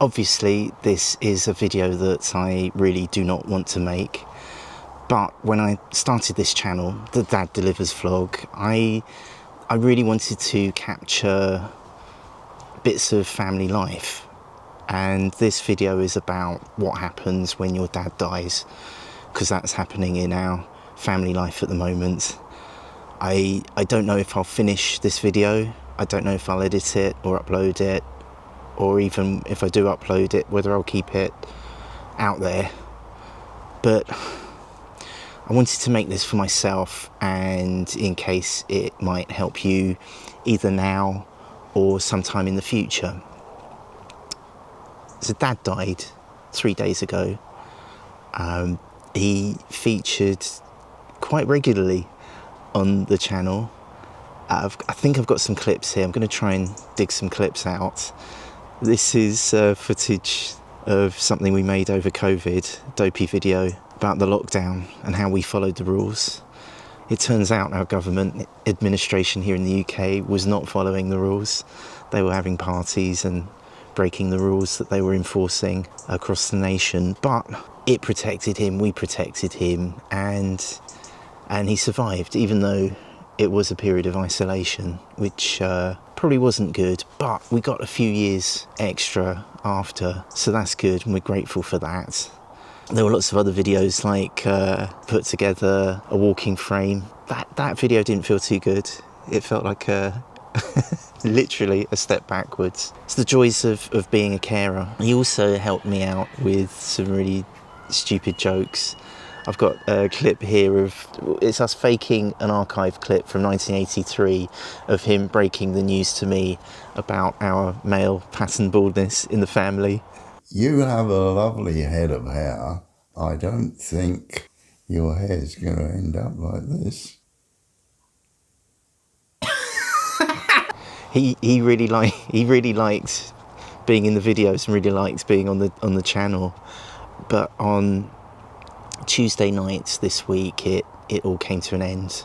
Obviously, this is a video that I really do not want to make, but when I started this channel, the Dad Delivers vlog, I really wanted to capture bits of family life, and this video is about what happens when your dad dies, because that's happening in our family life at the moment. I don't know if I'll finish this video. I don't know if I'll edit it or upload it, or even if I do upload it, whether I'll keep it out there. But I wanted to make this for myself, and in case it might help you either now or sometime in the future. So Dad died 3 days ago. He featured quite regularly on the channel. I think I've got some clips here. I'm going to try and dig some clips out. This is footage of something we made over COVID, dopey video about the lockdown and how we followed the rules. It turns out our government administration here in the UK was not following the rules. They were having parties and breaking the rules that they were enforcing across the nation, but it protected him, we protected him, and he survived, even though it was a period of isolation, which probably wasn't good, but we got a few years extra after, so that's good, and we're grateful for that. There were lots of other videos, like put together a walking frame. That video didn't feel too good. It felt like literally a step backwards. It's the joys of being a carer. He also helped me out with some really stupid jokes. I've got a clip here of, it's us faking an archive clip from 1983 of him breaking the news to me about our male pattern baldness in the family. You have a lovely head of hair. I don't think your hair's going to end up like this. He really liked being in the videos and really liked being on the channel, but on Tuesday night this week it all came to an end,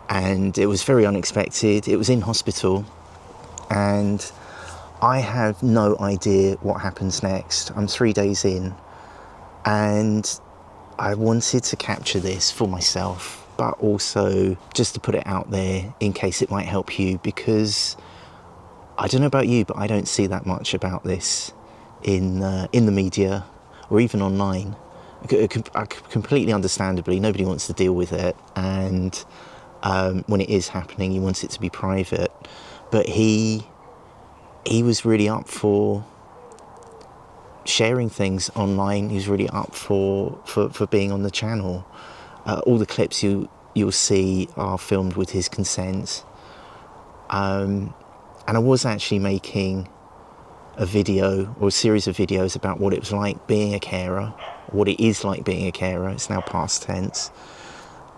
and it was very unexpected. It was in hospital, and I have no idea what happens next. I'm 3 days in, and I wanted to capture this for myself, but also just to put it out there in case it might help you, because I don't know about you, but I don't see that much about this in the media or even online. Completely understandably, nobody wants to deal with it, and when it is happening, you want it to be private. But he was really up for sharing things online. He was really up for being on the channel. All the clips you'll see are filmed with his consent. And I was actually making a video or a series of videos about what it was like being a carer, what it is like being a carer. It's now past tense.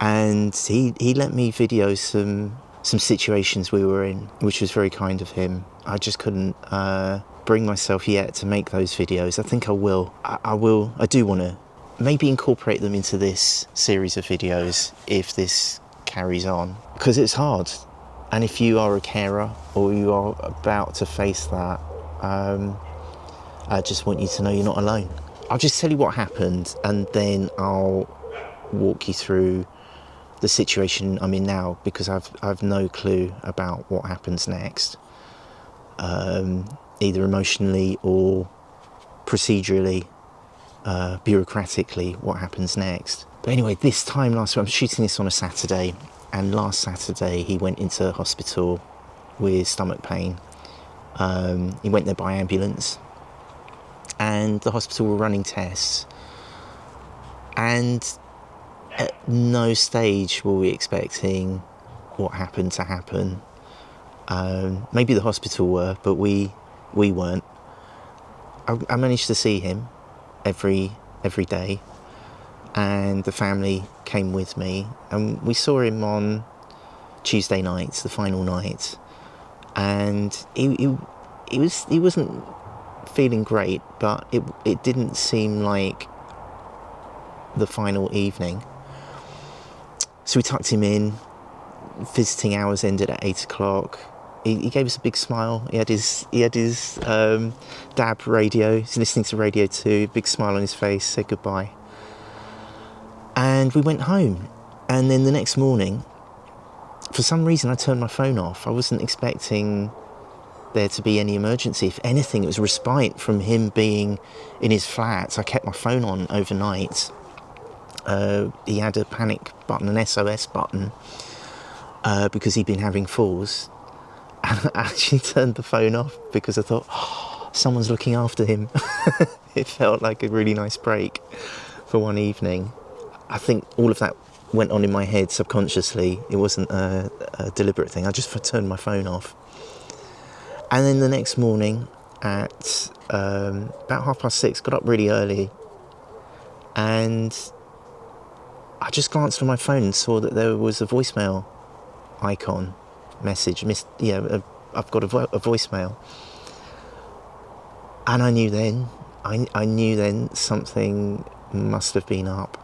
And he let me video some situations we were in, which was very kind of him. I just couldn't bring myself yet to make those videos. I think I will. I do want to maybe incorporate them into this series of videos if this carries on, because it's hard. And if you are a carer or you are about to face that, I just want you to know you're not alone. I'll just tell you what happened, and then I'll walk you through the situation I'm in now, because I've no clue about what happens next, either emotionally or procedurally, bureaucratically, what happens next. But anyway, this time last week, I'm shooting this on a Saturday, and last Saturday he went into hospital with stomach pain. He went there by ambulance, and the hospital were running tests, and at no stage were we expecting what happened to happen. Maybe the hospital were, but we weren't. I managed to see him every day, and the family came with me, and we saw him on Tuesday night, the final night, and he wasn't feeling great, but it didn't seem like the final evening. So we tucked him in. Visiting hours ended at 8 o'clock. he gave us a big smile. He had his DAB radio. He's listening to Radio 2. Big smile on his face. Said goodbye. And we went home. And then the next morning, for some reason, I turned my phone off. I wasn't expecting there to be any emergency. If anything, it was respite from him being in his flat. I kept my phone on overnight. He had a panic button, an SOS button, because he'd been having falls. And I actually turned the phone off because I thought, oh, someone's looking after him. It felt like a really nice break for one evening. I think all of that went on in my head subconsciously. It wasn't a deliberate thing. I just turned my phone off. And then the next morning at about 6:30, got up really early, and I just glanced on my phone and saw that there was a voicemail icon message. I've got a voicemail. And I knew then something must have been up.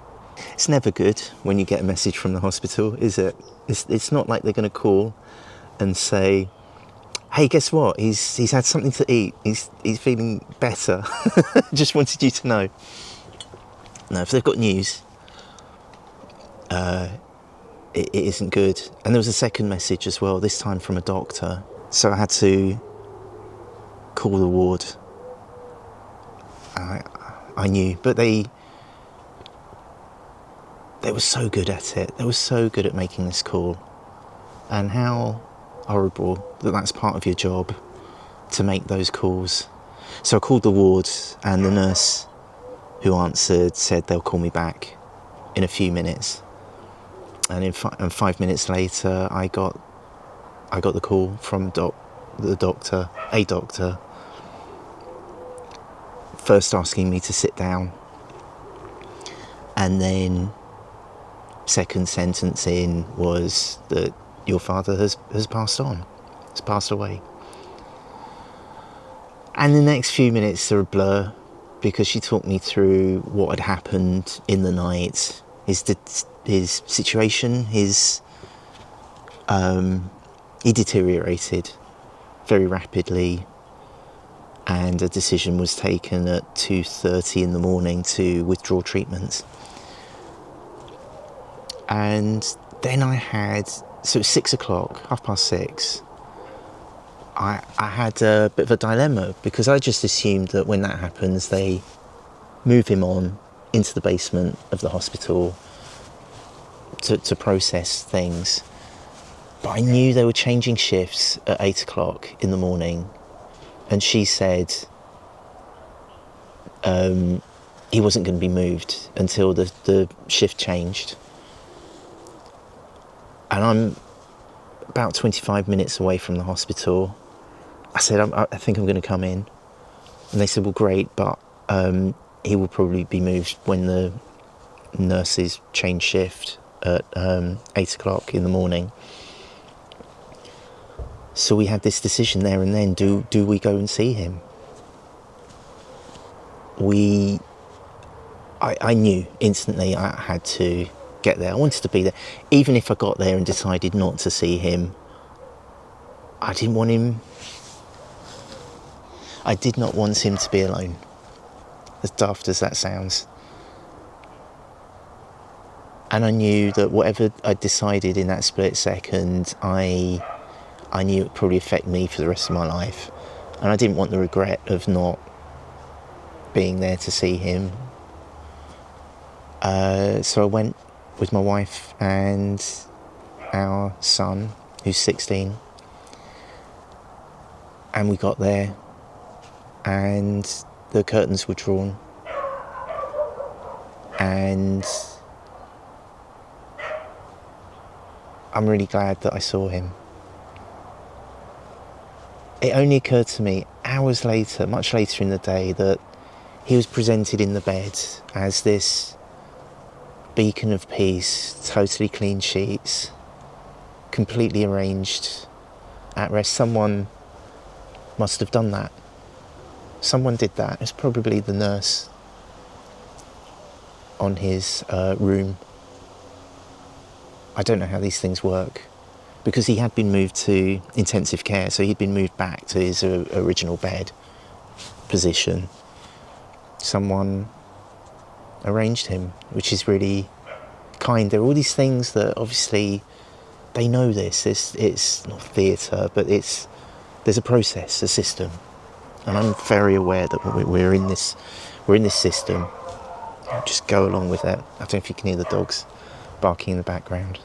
It's never good when you get a message from the hospital, is it? It's not like they're going to call and say, hey, guess what? He's had something to eat. He's feeling better. Just wanted you to know. No, if they've got news, it isn't good. And there was a second message as well, this time from a doctor. So I had to call the ward. I knew, but they were so good at it. They were so good at making this call. And how horrible that that's part of your job, to make those calls. So I called the ward, and the nurse who answered said they'll call me back in a few minutes. And 5 minutes later, I got the call from a doctor, first asking me to sit down, and then second sentence in was that your father has passed on, has passed away. And the next few minutes are a blur, because she talked me through what had happened in the night, his situation, he deteriorated very rapidly, and a decision was taken at 2:30 in the morning to withdraw treatment. And then so it's 6:00, 6:30. I had a bit of a dilemma, because I just assumed that when that happens, they move him on into the basement of the hospital to process things. But I knew they were changing shifts at 8:00 in the morning, and she said he wasn't going to be moved until the shift changed. And I'm about 25 minutes away from the hospital. I said, I think I'm going to come in. And they said, well, great, but he will probably be moved when the nurses change shift at 8:00 in the morning. So we had this decision there and then. Do we go and see him? I knew instantly I had to get there. I wanted to be there. Even if I got there and decided not to see him, I didn't want him. I did not want him to be alone, as daft as that sounds. And I knew that whatever I decided in that split second, I knew it would probably affect me for the rest of my life. And I didn't want the regret of not being there to see him. So I went with my wife and our son, who's 16. And we got there, and the curtains were drawn, and I'm really glad that I saw him. It only occurred to me hours later, much later in the day, that he was presented in the bed as this beacon of peace, totally clean sheets, completely arranged, at rest. Someone must have done that. Someone did that. It's probably the nurse on his room. I don't know how these things work, because he had been moved to intensive care, so he'd been moved back to his original bed position. Someone arranged him, which is really kind. There are all these things that obviously they know this. It's not theatre, but there's a process, a system, and I'm very aware that we're in this system. Just go along with it. I don't know if you can hear the dogs barking in the background.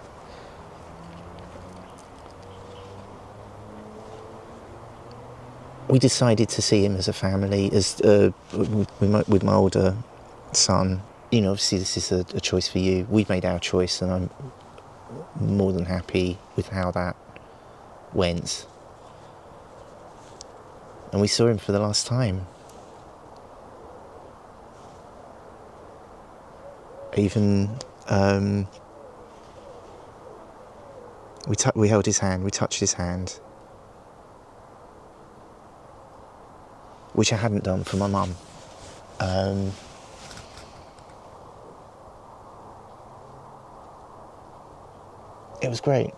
We decided to see him as a family, as with my older son. You know, obviously this is a choice for you. We've made our choice, and I'm more than happy with how that went. And we saw him for the last time. Even we held his hand, we touched his hand, which I hadn't done for my mum. It was great.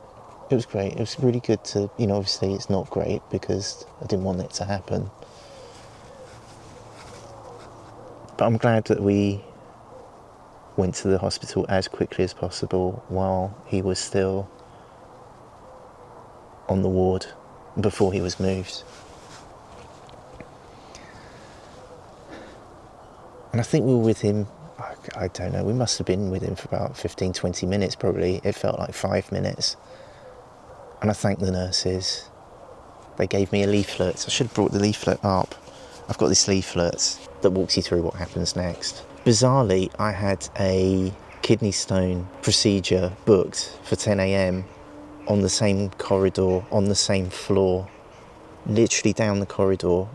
It was great. It was really good to, you know, obviously it's not great because I didn't want it to happen. But I'm glad that we went to the hospital as quickly as possible while he was still on the ward before he was moved. And I think we were with him, I don't know, we must have been with him for about 15, 20 minutes probably. It felt like 5 minutes. And I thanked the nurses. They gave me a leaflet. I should have brought the leaflet up. I've got this leaflet that walks you through what happens next. Bizarrely, I had a kidney stone procedure booked for 10 a.m. on the same corridor, on the same floor, literally down the corridor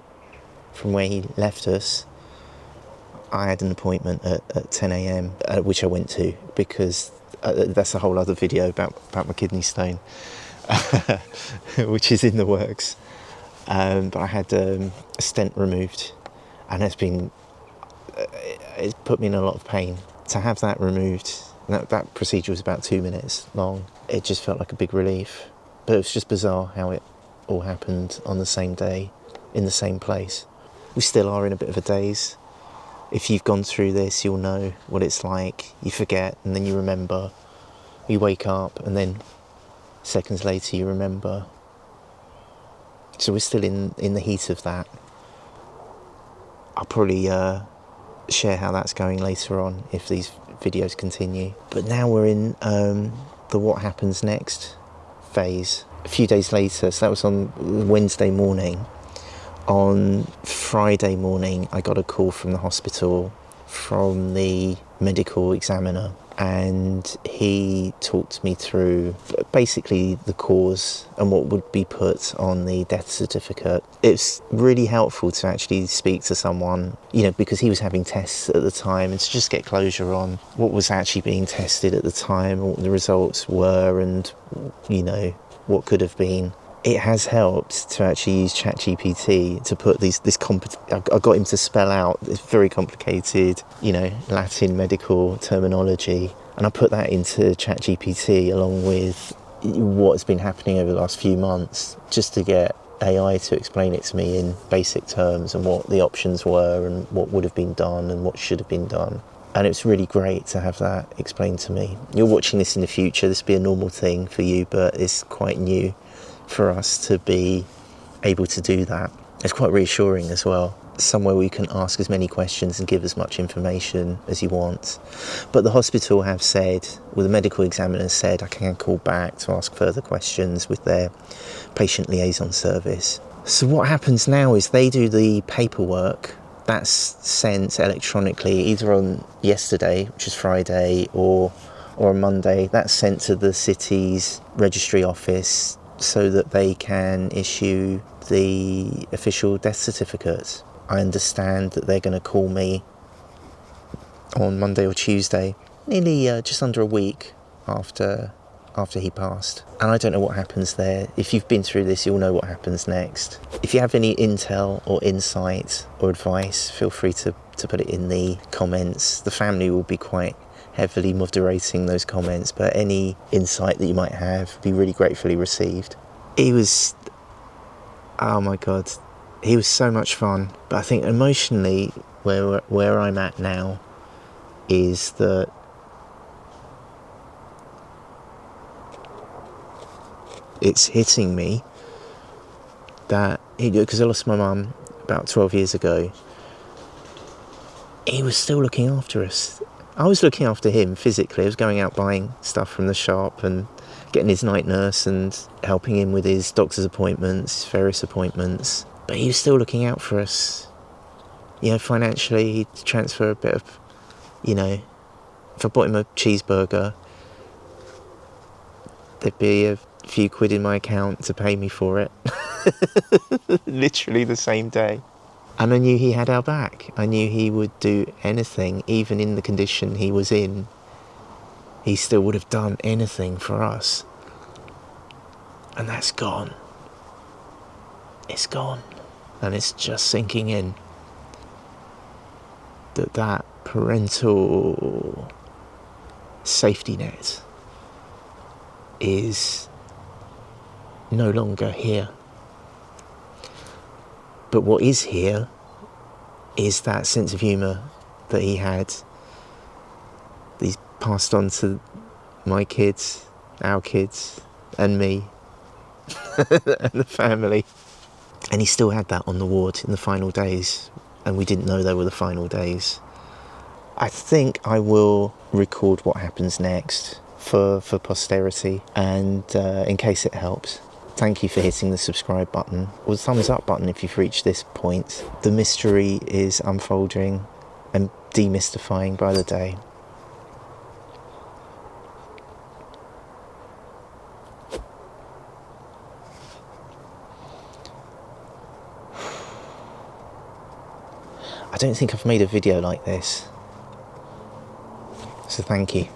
from where he left us. I had an appointment at 10 a.m, which I went to because that's a whole other video about my kidney stone, which is in the works. But I had a stent removed, and it's put me in a lot of pain. To have that removed, that procedure was about 2 minutes long. It just felt like a big relief. But it was just bizarre how it all happened on the same day, in the same place. We still are in a bit of a daze. If you've gone through this, you'll know what it's like. You forget, and then you remember. You wake up, and then seconds later you remember. So we're still in the heat of that. I'll probably share how that's going later on if these videos continue. But now we're in the what happens next phase. A few days later, so that was on Wednesday morning. On Friday morning, I got a call from the hospital from the medical examiner, and he talked me through basically the cause and what would be put on the death certificate. It's really helpful to actually speak to someone, you know, because he was having tests at the time, and to just get closure on what was actually being tested at the time, what the results were, and, you know, what could have been. It has helped to actually use ChatGPT to put I got him to spell out this very complicated, you know, Latin medical terminology, and I put that into ChatGPT along with what's been happening over the last few months, just to get AI to explain it to me in basic terms and what the options were and what would have been done and what should have been done. And it's really great to have that explained to me. You're watching this in the future, this will be a normal thing for you, but it's quite new for us to be able to do that. It's quite reassuring as well. Somewhere where you can ask as many questions and give as much information as you want. But the hospital have said, well, the medical examiner said I can call back to ask further questions with their patient liaison service. So what happens now is they do the paperwork. That's sent electronically either on yesterday, which is Friday, or on Monday. That's sent to the city's registry office so that they can issue the official death certificate. I understand that they're going to call me on Monday or Tuesday, nearly just under a week after he passed. And I don't know what happens there. If you've been through this, you'll know what happens next. If you have any intel or insight or advice, feel free to put it in the comments. The family will be quite heavily moderating those comments, but any insight that you might have would be really gratefully received. He was, oh my God, he was so much fun. But I think emotionally, where I'm at now is that it's hitting me that, because I lost my mum about 12 years ago, he was still looking after us. I was looking after him physically. I was going out buying stuff from the shop and getting his night nurse and helping him with his doctor's appointments, various appointments. But he was still looking out for us. You know, financially, he'd transfer a bit of, you know, if I bought him a cheeseburger, there'd be a few quid in my account to pay me for it. Literally the same day. And I knew he had our back. I knew he would do anything, even in the condition he was in. He still would have done anything for us. And that's gone. It's gone. And it's just sinking in that parental safety net is no longer here. But what is here is that sense of humour that he had, that he's passed on to my kids, our kids, and me, and the family. And he still had that on the ward in the final days, and we didn't know they were the final days. I think I will record what happens next for posterity, and in case it helps. Thank you for hitting the subscribe button, or the thumbs up button if you've reached this point. The mystery is unfolding and demystifying by the day. I don't think I've made a video like this, so thank you.